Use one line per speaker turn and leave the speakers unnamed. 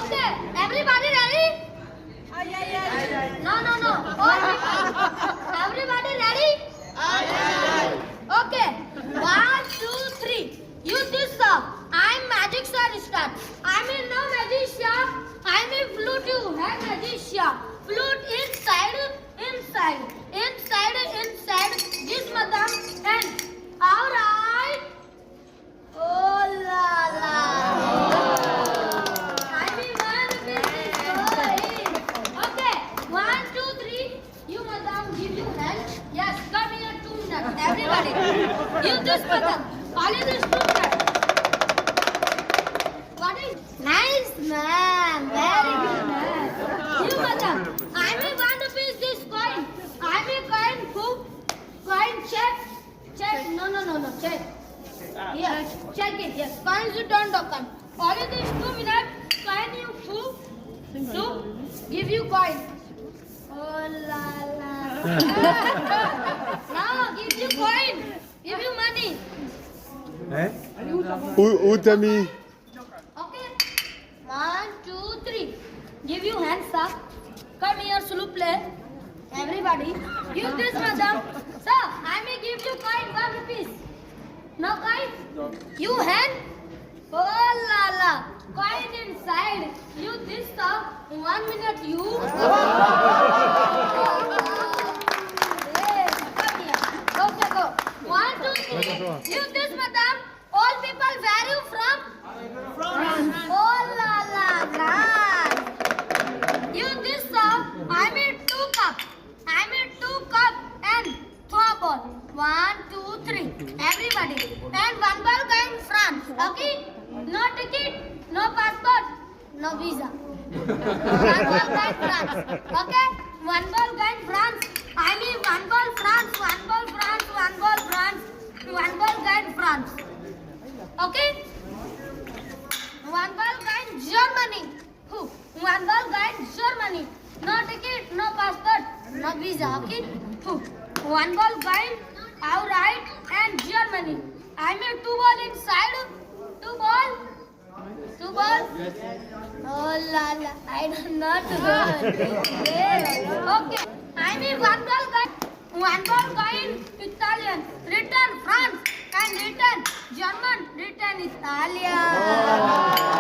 Okay, everybody ready? No. All people. Everybody ready? Okay. 1, 2, 3. Use this song. I'm magic star start. I'm in no magician. I'm a flute. You have magician. Flute inside. This madam and alright. Oh la la. I'm in one business going. Okay. 1, 2, 3. You madam give you hand. Yes. Come here 2 minutes. Everybody. Use this madam. Only this 2 minutes. What is nice man? Very good man. You madam. I will want to piece this coin. I will coin check. No. Check. Yes. Check it. Yes. Coins you don't open. Only this 2 minutes. Coin you to give you coin. Oh la la. Now give you coin. Give you money.
tell me.
Okay. 1, 2, 3. Give you hands up. Come here, Sulu play. Everybody. Use this, madam. Sir, I may give you coin 1 rupees. No coin? You hand? Oh la la. Coin inside. Use this, sir. 1 minute you. Yes, come here. Okay, go. 1, 2, 3. Use this, madam. All people, where you from? Oh la la nice. Use this song. I made 2 cups. And 4 ball. 1, 2, 3. Everybody. And 1 ball going France. Okay? No ticket, no passport, no visa. 1 ball going France. Okay? 1 ball going France. I mean 1 ball France. 1 ball France. 1 ball France. 1 ball going France. Okay? 1 ball going Germany. 1 ball going Germany. No ticket, no passport, no visa. Okay? 1 ball going outright and Germany. I made 2 ball inside. 2 ball. Oh la la, I don't know to go. Okay. I mean 1 ball going Italian. Return France and return German. Return Italian.